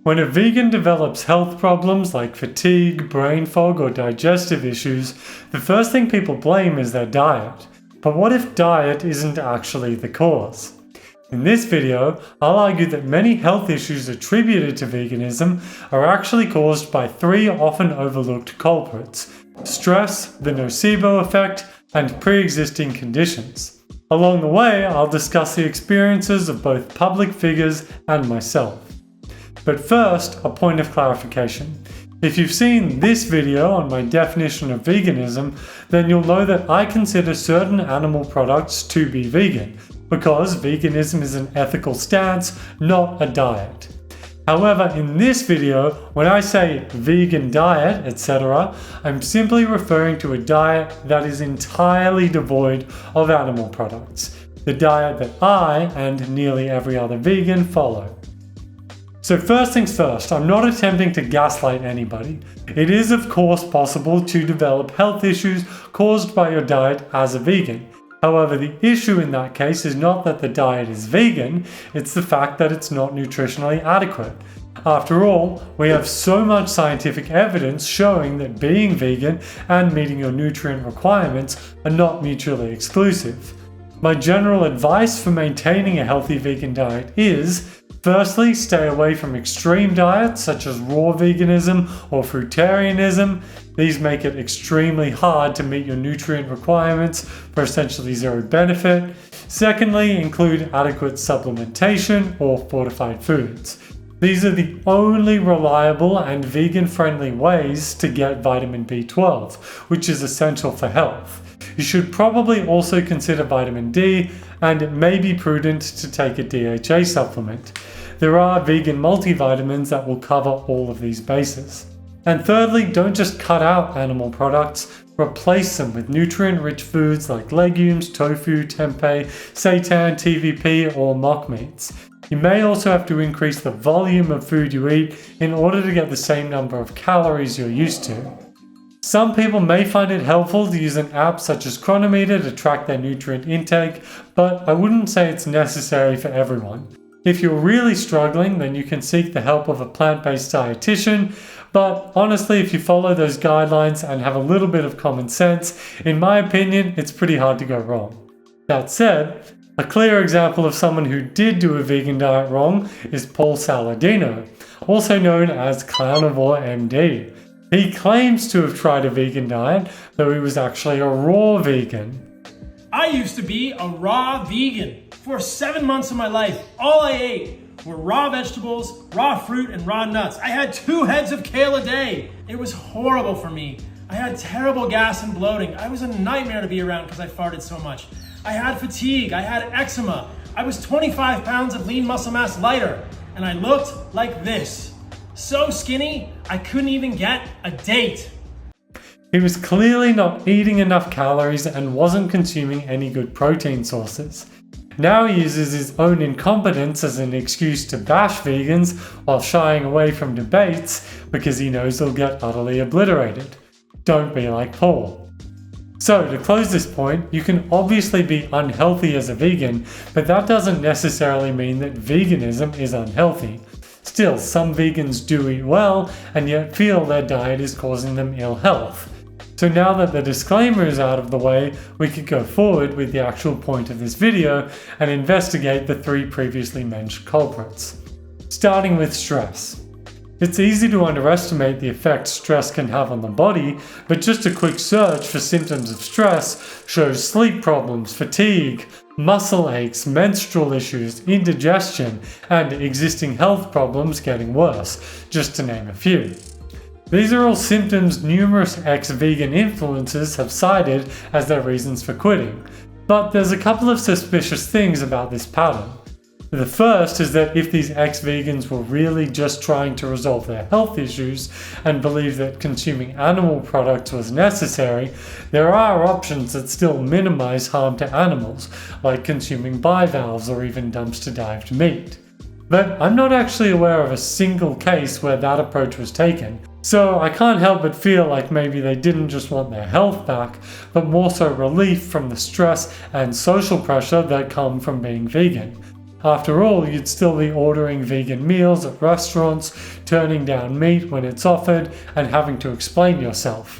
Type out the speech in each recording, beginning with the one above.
When a vegan develops health problems like fatigue, brain fog, or digestive issues, the first thing people blame is their diet. But what if diet isn't actually the cause? In this video, I'll argue that many health issues attributed to veganism are actually caused by three often overlooked culprits: stress, the nocebo effect, and pre-existing conditions. Along the way, I'll discuss the experiences of both public figures and myself. But first, a point of clarification. If you've seen this video on my definition of veganism, then you'll know that I consider certain animal products to be vegan, because veganism is an ethical stance, not a diet. However, in this video, when I say vegan diet, etc., I'm simply referring to a diet that is entirely devoid of animal products, the diet that I and nearly every other vegan follow. So first things first, I'm not attempting to gaslight anybody. It is of course possible to develop health issues caused by your diet as a vegan. However, the issue in that case is not that the diet is vegan, it's the fact that it's not nutritionally adequate. After all, we have so much scientific evidence showing that being vegan and meeting your nutrient requirements are not mutually exclusive. My general advice for maintaining a healthy vegan diet is: firstly, stay away from extreme diets such as raw veganism or fruitarianism. These make it extremely hard to meet your nutrient requirements for essentially zero benefit. Secondly, include adequate supplementation or fortified foods. These are the only reliable and vegan-friendly ways to get vitamin B12, which is essential for health. You should probably also consider vitamin D, and it may be prudent to take a DHA supplement. There are vegan multivitamins that will cover all of these bases. And thirdly, don't just cut out animal products, replace them with nutrient-rich foods like legumes, tofu, tempeh, seitan, TVP, or mock meats. You may also have to increase the volume of food you eat in order to get the same number of calories you're used to. Some people may find it helpful to use an app such as Chronometer to track their nutrient intake, but I wouldn't say it's necessary for everyone. If you're really struggling, then you can seek the help of a plant-based dietitian, but honestly, if you follow those guidelines and have a little bit of common sense, in my opinion, it's pretty hard to go wrong. That said, a clear example of someone who did do a vegan diet wrong is Paul Saladino, also known as Clownivore MD. He claims to have tried a vegan diet, though he was actually a raw vegan. I used to be a raw vegan. For 7 months of my life, all I ate were raw vegetables, raw fruit, and raw nuts. I had 2 heads of kale a day. It was horrible for me. I had terrible gas and bloating. I was a nightmare to be around because I farted so much. I had fatigue, I had eczema. I was 25 pounds of lean muscle mass lighter, and I looked like this. So skinny, I couldn't even get a date. He was clearly not eating enough calories and wasn't consuming any good protein sources. Now he uses his own incompetence as an excuse to bash vegans while shying away from debates because he knows they'll get utterly obliterated. Don't be like Paul. So, to close this point, you can obviously be unhealthy as a vegan, but that doesn't necessarily mean that veganism is unhealthy. Still, some vegans do eat well and yet feel their diet is causing them ill health. So now that the disclaimer is out of the way, we could go forward with the actual point of this video and investigate the 3 previously mentioned culprits. Starting with stress. It's easy to underestimate the effect stress can have on the body, but just a quick search for symptoms of stress shows sleep problems, fatigue, muscle aches, menstrual issues, indigestion, and existing health problems getting worse, just to name a few. These are all symptoms numerous ex-vegan influencers have cited as their reasons for quitting, but there's a couple of suspicious things about this pattern. The first is that if these ex-vegans were really just trying to resolve their health issues and believe that consuming animal products was necessary, there are options that still minimize harm to animals, like consuming bivalves or even dumpster-dived meat. But I'm not actually aware of a single case where that approach was taken, so I can't help but feel like maybe they didn't just want their health back, but more so relief from the stress and social pressure that come from being vegan. After all, you'd still be ordering vegan meals at restaurants, turning down meat when it's offered, and having to explain yourself.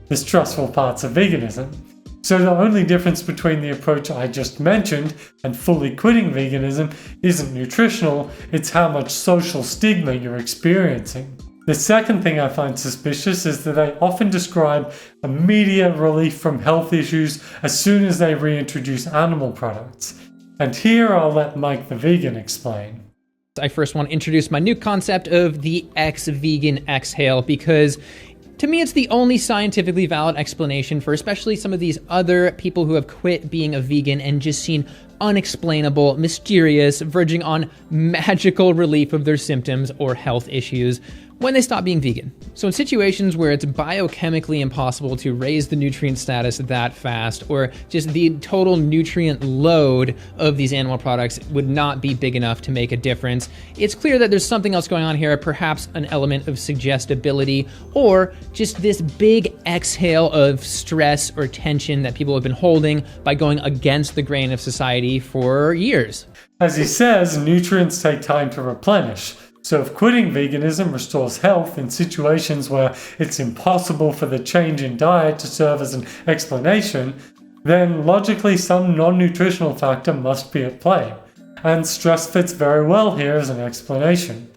The stressful parts of veganism. So the only difference between the approach I just mentioned and fully quitting veganism isn't nutritional, it's how much social stigma you're experiencing. The second thing I find suspicious is that they often describe immediate relief from health issues as soon as they reintroduce animal products. And here I'll let Mike the vegan explain. I first want to introduce my new concept of the ex-vegan exhale, because to me, it's the only scientifically valid explanation for especially some of these other people who have quit being a vegan and just seen unexplainable, mysterious, verging on magical relief of their symptoms or health issues when they stop being vegan. So in situations where it's biochemically impossible to raise the nutrient status that fast, or just the total nutrient load of these animal products would not be big enough to make a difference, it's clear that there's something else going on here, perhaps an element of suggestibility, or just this big exhale of stress or tension that people have been holding by going against the grain of society for years. As he says, nutrients take time to replenish. So if quitting veganism restores health in situations where it's impossible for the change in diet to serve as an explanation, then logically some non-nutritional factor must be at play. And stress fits very well here as an explanation.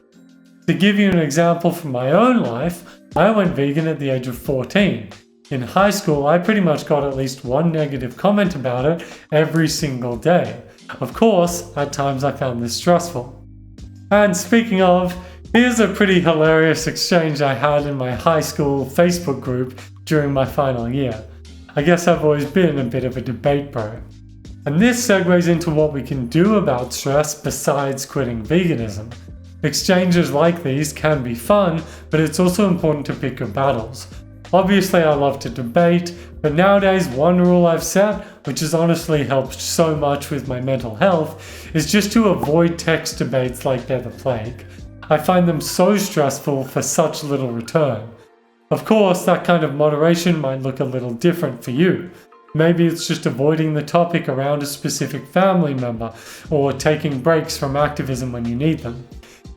To give you an example from my own life, I went vegan at the age of 14. In high school, I pretty much got at least one negative comment about it every single day. Of course, at times I found this stressful. And speaking of, here's a pretty hilarious exchange I had in my high school Facebook group during my final year. I guess I've always been a bit of a debate bro. And this segues into what we can do about stress besides quitting veganism. Exchanges like these can be fun, but it's also important to pick your battles. Obviously I love to debate, but nowadays one rule I've set, which has honestly helped so much with my mental health, is just to avoid text debates like they're the plague. I find them so stressful for such little return. Of course, that kind of moderation might look a little different for you. Maybe it's just avoiding the topic around a specific family member, or taking breaks from activism when you need them.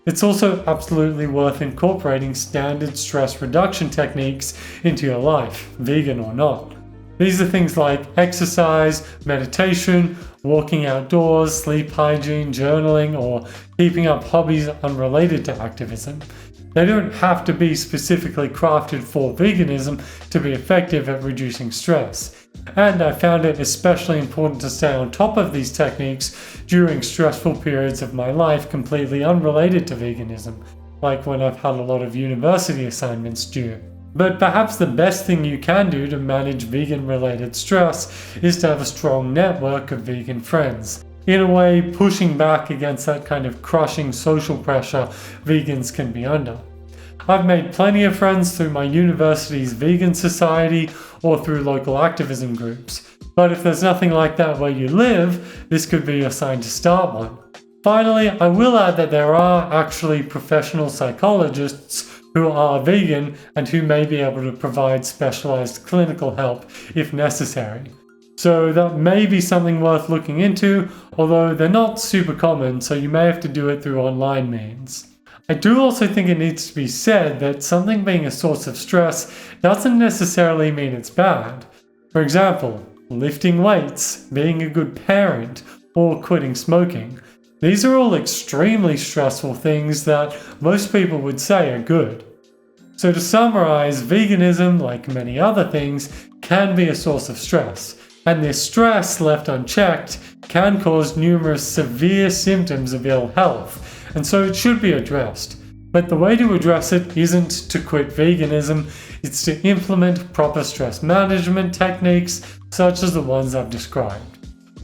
It's also absolutely worth incorporating standard stress reduction techniques into your life, vegan or not. These are things like exercise, meditation, walking outdoors, sleep hygiene, journaling, or keeping up hobbies unrelated to activism. They don't have to be specifically crafted for veganism to be effective at reducing stress. And I found it especially important to stay on top of these techniques during stressful periods of my life completely unrelated to veganism, like when I've had a lot of university assignments due. But perhaps the best thing you can do to manage vegan-related stress is to have a strong network of vegan friends. In a way, pushing back against that kind of crushing social pressure vegans can be under. I've made plenty of friends through my university's vegan society or through local activism groups. But if there's nothing like that where you live, this could be your sign to start one. Finally, I will add that there are actually professional psychologists who are vegan and who may be able to provide specialized clinical help if necessary. So that may be something worth looking into, although they're not super common, so you may have to do it through online means. I do also think it needs to be said that something being a source of stress doesn't necessarily mean it's bad. For example, lifting weights, being a good parent, or quitting smoking. These are all extremely stressful things that most people would say are good. So to summarize, veganism, like many other things, can be a source of stress. And this stress, left unchecked, can cause numerous severe symptoms of ill health, and so it should be addressed. But the way to address it isn't to quit veganism, it's to implement proper stress management techniques such as the ones I've described.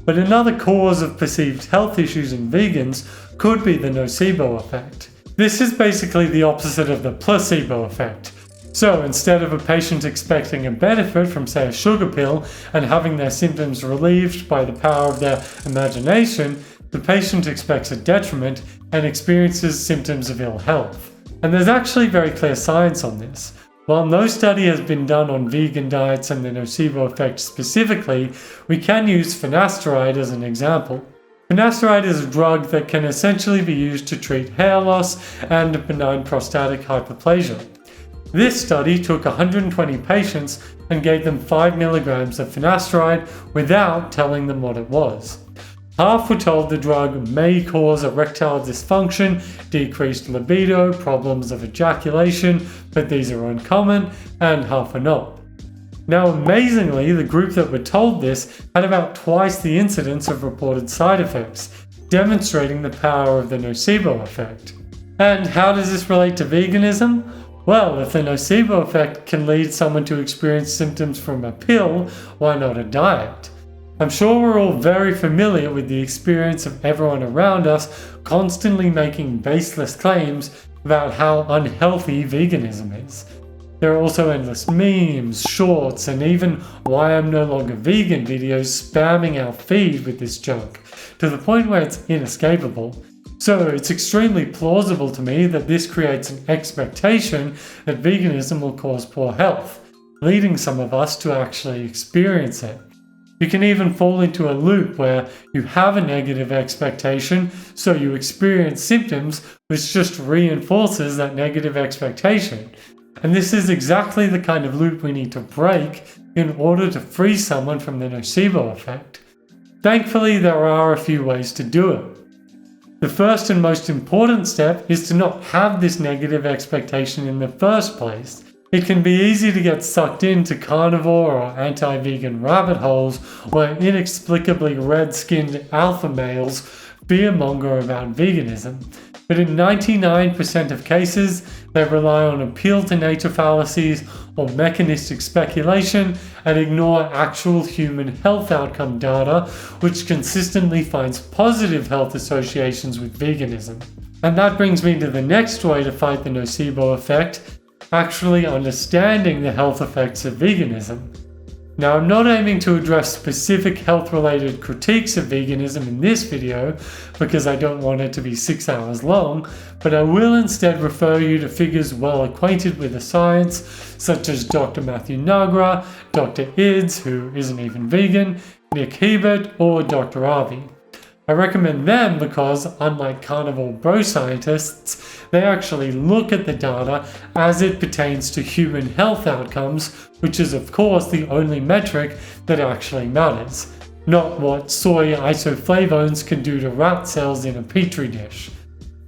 But another cause of perceived health issues in vegans could be the nocebo effect. This is basically the opposite of the placebo effect. So instead of a patient expecting a benefit from, say, a sugar pill and having their symptoms relieved by the power of their imagination, the patient expects a detriment and experiences symptoms of ill health. And there's actually very clear science on this. While no study has been done on vegan diets and the nocebo effect specifically, we can use finasteride as an example. Finasteride is a drug that can essentially be used to treat hair loss and benign prostatic hyperplasia. This study took 120 patients and gave them 5 milligrams of finasteride without telling them what it was. Half were told the drug may cause erectile dysfunction, decreased libido, problems of ejaculation, but these are uncommon, and half are not. Now, amazingly, the group that were told this had about twice the incidence of reported side effects, demonstrating the power of the nocebo effect. And how does this relate to veganism? Well, if the nocebo effect can lead someone to experience symptoms from a pill, why not a diet? I'm sure we're all very familiar with the experience of everyone around us constantly making baseless claims about how unhealthy veganism is. There are also endless memes, shorts, and even why I'm no longer vegan videos spamming our feed with this junk, to the point where it's inescapable. So it's extremely plausible to me that this creates an expectation that veganism will cause poor health, leading some of us to actually experience it. You can even fall into a loop where you have a negative expectation, so you experience symptoms which just reinforces that negative expectation. And this is exactly the kind of loop we need to break in order to free someone from the nocebo effect. Thankfully, there are a few ways to do it. The first and most important step is to not have this negative expectation in the first place. It can be easy to get sucked into carnivore or anti-vegan rabbit holes where inexplicably red-skinned alpha males fearmonger about veganism. But in 99% of cases, they rely on appeal to nature fallacies or mechanistic speculation and ignore actual human health outcome data, which consistently finds positive health associations with veganism. And that brings me to the next way to fight the nocebo effect, actually understanding the health effects of veganism. Now, I'm not aiming to address specific health-related critiques of veganism in this video because I don't want it to be 6 hours long, but I will instead refer you to figures well acquainted with the science, such as Dr. Matthew Nagra, Dr. Ids, who isn't even vegan, Nick Hebert, or Dr. Avi. I recommend them because, unlike carnivore bro scientists, they actually look at the data as it pertains to human health outcomes, which is of course the only metric that actually matters, not what soy isoflavones can do to rat cells in a petri dish.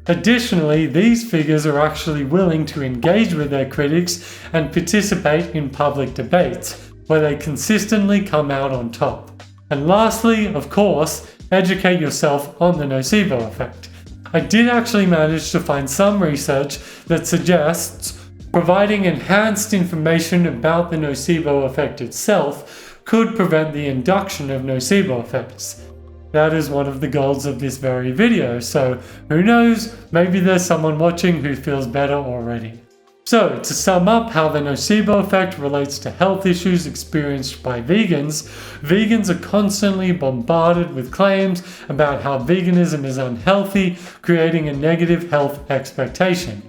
Additionally, these figures are actually willing to engage with their critics and participate in public debates, where they consistently come out on top. And lastly, of course, educate yourself on the nocebo effect. I did actually manage to find some research that suggests providing enhanced information about the nocebo effect itself could prevent the induction of nocebo effects. That is one of the goals of this very video, so who knows, maybe there's someone watching who feels better already. So, to sum up how the nocebo effect relates to health issues experienced by vegans, vegans are constantly bombarded with claims about how veganism is unhealthy, creating a negative health expectation.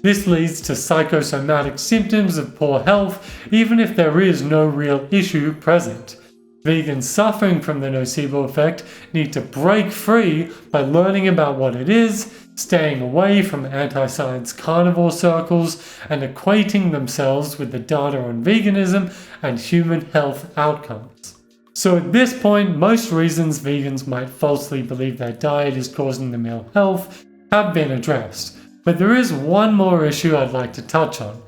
This leads to psychosomatic symptoms of poor health, even if there is no real issue present. Vegans suffering from the nocebo effect need to break free by learning about what it is, staying away from anti-science carnivore circles, and equating themselves with the data on veganism and human health outcomes. So at this point, most reasons vegans might falsely believe their diet is causing them ill health have been addressed, but there is one more issue I'd like to touch on: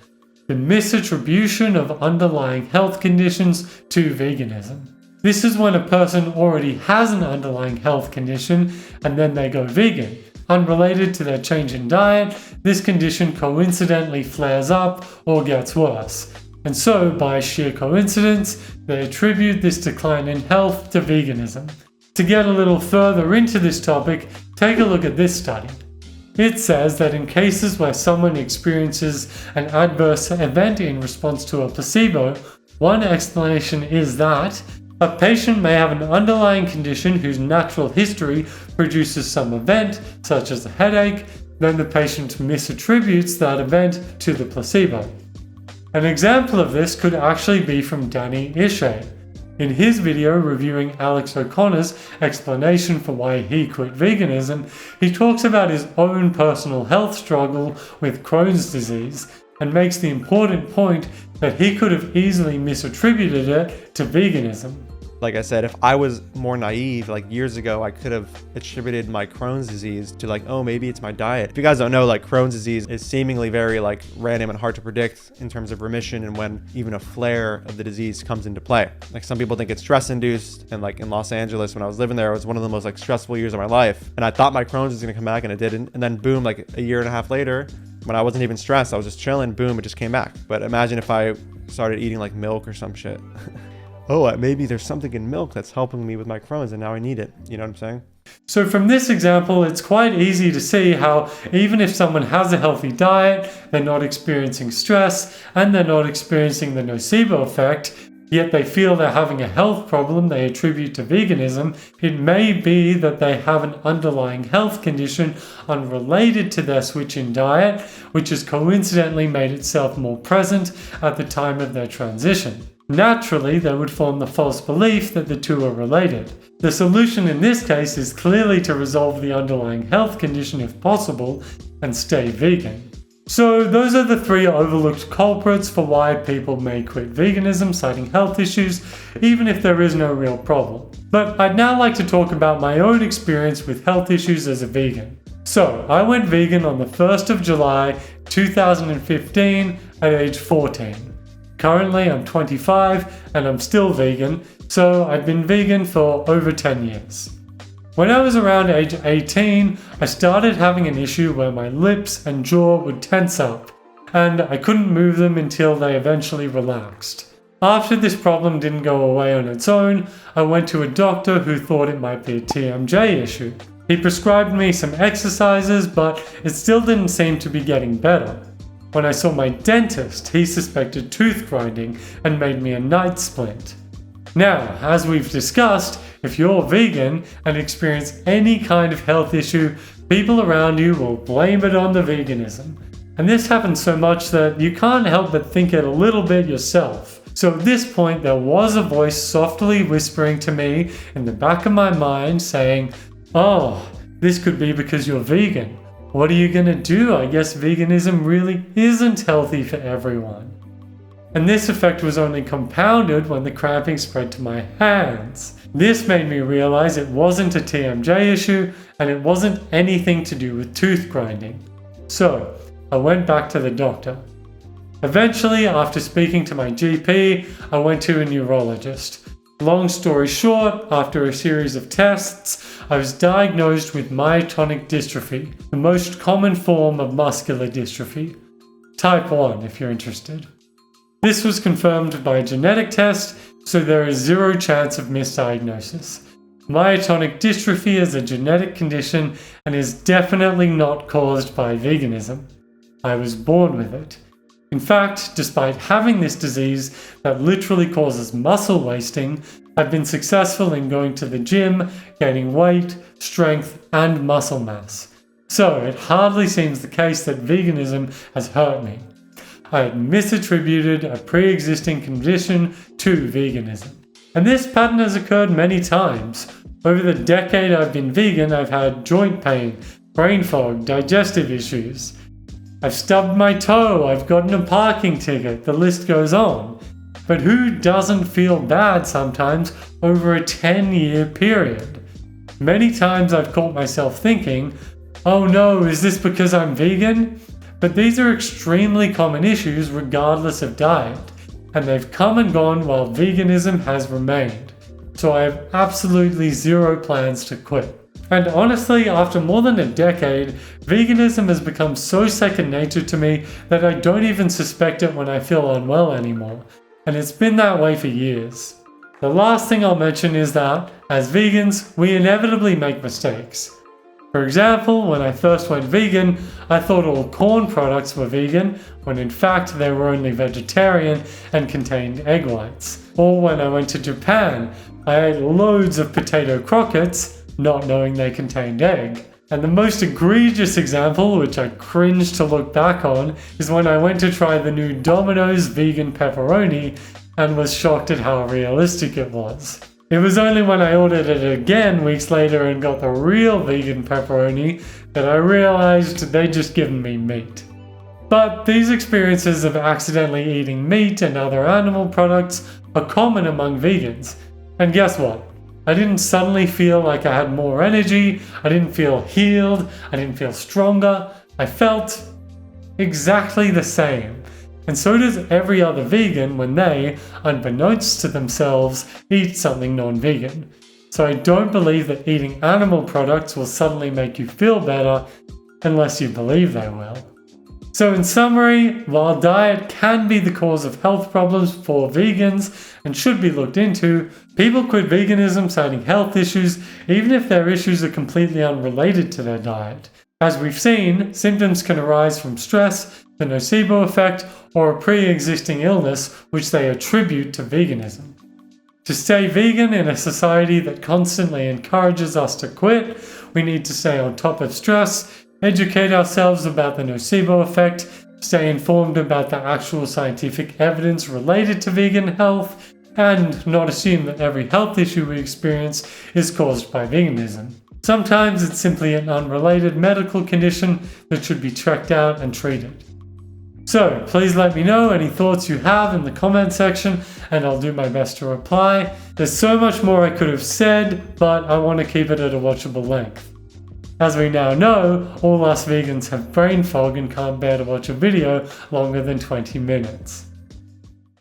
the misattribution of underlying health conditions to veganism. This is when a person already has an underlying health condition and then they go vegan. Unrelated to their change in diet, this condition coincidentally flares up or gets worse. And so, by sheer coincidence, they attribute this decline in health to veganism. To get a little further into this topic, take a look at this study. It says that in cases where someone experiences an adverse event in response to a placebo, one explanation is that a patient may have an underlying condition whose natural history produces some event, such as a headache, then the patient misattributes that event to the placebo. An example of this could actually be from Danny Ishay. In his video reviewing Alex O'Connor's explanation for why he quit veganism, he talks about his own personal health struggle with Crohn's disease and makes the important point that he could have easily misattributed it to veganism. Like I said, if I was more naive, like years ago, I could have attributed my Crohn's disease to like, oh, maybe it's my diet. If you guys don't know, like Crohn's disease is seemingly very like random and hard to predict in terms of remission and when even a flare of the disease comes into play. Like some people think it's stress induced, and like in Los Angeles when I was living there, it was one of the most like stressful years of my life. And I thought my Crohn's was gonna come back and it didn't. And then boom, like a year and a half later, when I wasn't even stressed, I was just chilling, boom, it just came back. But imagine if I started eating like milk or some shit. Oh, maybe there's something in milk that's helping me with my Crohn's and now I need it. You know what I'm saying? So from this example, it's quite easy to see how even if someone has a healthy diet, they're not experiencing stress, and they're not experiencing the nocebo effect, yet they feel they're having a health problem they attribute to veganism, it may be that they have an underlying health condition unrelated to their switch in diet, which has coincidentally made itself more present at the time of their transition. Naturally, they would form the false belief that the two are related. The solution in this case is clearly to resolve the underlying health condition if possible and stay vegan. So those are the three overlooked culprits for why people may quit veganism, citing health issues, even if there is no real problem. But I'd now like to talk about my own experience with health issues as a vegan. So I went vegan on the 1st of July 2015 at age 14. Currently I'm 25 and I'm still vegan, so I've been vegan for over 10 years. When I was around age 18, I started having an issue where my lips and jaw would tense up, and I couldn't move them until they eventually relaxed. After this problem didn't go away on its own, I went to a doctor who thought it might be a TMJ issue. He prescribed me some exercises, but it still didn't seem to be getting better. When I saw my dentist, he suspected tooth grinding and made me a night splint. Now, as we've discussed, if you're vegan and experience any kind of health issue, people around you will blame it on the veganism. And this happens so much that you can't help but think it a little bit yourself. So at this point, there was a voice softly whispering to me in the back of my mind saying, "Oh, this could be because you're vegan. What are you gonna do? I guess veganism really isn't healthy for everyone." And this effect was only compounded when the cramping spread to my hands. This made me realize it wasn't a TMJ issue and it wasn't anything to do with tooth grinding. So I went back to the doctor. Eventually, after speaking to my GP, I went to a neurologist. Long story short, after a series of tests, I was diagnosed with myotonic dystrophy, the most common form of muscular dystrophy. Type 1 if you're interested. This was confirmed by a genetic test, so there is zero chance of misdiagnosis. Myotonic dystrophy is a genetic condition and is definitely not caused by veganism. I was born with it. In fact, despite having this disease that literally causes muscle wasting, I've been successful in going to the gym, gaining weight, strength, and muscle mass. So it hardly seems the case that veganism has hurt me. I had misattributed a pre-existing condition to veganism. And this pattern has occurred many times. Over the decade I've been vegan, I've had joint pain, brain fog, digestive issues. I've stubbed my toe, I've gotten a parking ticket, the list goes on. But who doesn't feel bad sometimes over a 10-year period? Many times I've caught myself thinking, oh no, is this because I'm vegan? But these are extremely common issues regardless of diet, and they've come and gone while veganism has remained. So I have absolutely zero plans to quit. And honestly, after more than a decade, veganism has become so second nature to me that I don't even suspect it when I feel unwell anymore. And it's been that way for years. The last thing I'll mention is that, as vegans, we inevitably make mistakes. For example, when I first went vegan, I thought all corn products were vegan, when in fact they were only vegetarian and contained egg whites. Or when I went to Japan, I ate loads of potato croquettes, not knowing they contained egg. And the most egregious example, which I cringe to look back on, is when I went to try the new Domino's vegan pepperoni, and was shocked at how realistic it was. It was only when I ordered it again weeks later and got the real vegan pepperoni that I realized they'd just given me meat. But these experiences of accidentally eating meat and other animal products are common among vegans. And guess what? I didn't suddenly feel like I had more energy, I didn't feel healed, I didn't feel stronger. I felt exactly the same. And so does every other vegan when they, unbeknownst to themselves, eat something non-vegan. So I don't believe that eating animal products will suddenly make you feel better unless you believe they will. So in summary, while diet can be the cause of health problems for vegans and should be looked into, people quit veganism citing health issues even if their issues are completely unrelated to their diet. As we've seen, symptoms can arise from stress, the Nocebo Effect, or a pre-existing illness which they attribute to veganism. To stay vegan in a society that constantly encourages us to quit, we need to stay on top of stress, educate ourselves about the Nocebo Effect, stay informed about the actual scientific evidence related to vegan health, and not assume that every health issue we experience is caused by veganism. Sometimes it's simply an unrelated medical condition that should be checked out and treated. So please let me know any thoughts you have in the comment section and I'll do my best to reply. There's so much more I could have said, but I want to keep it at a watchable length. As we now know, all us vegans have brain fog and can't bear to watch a video longer than 20 minutes.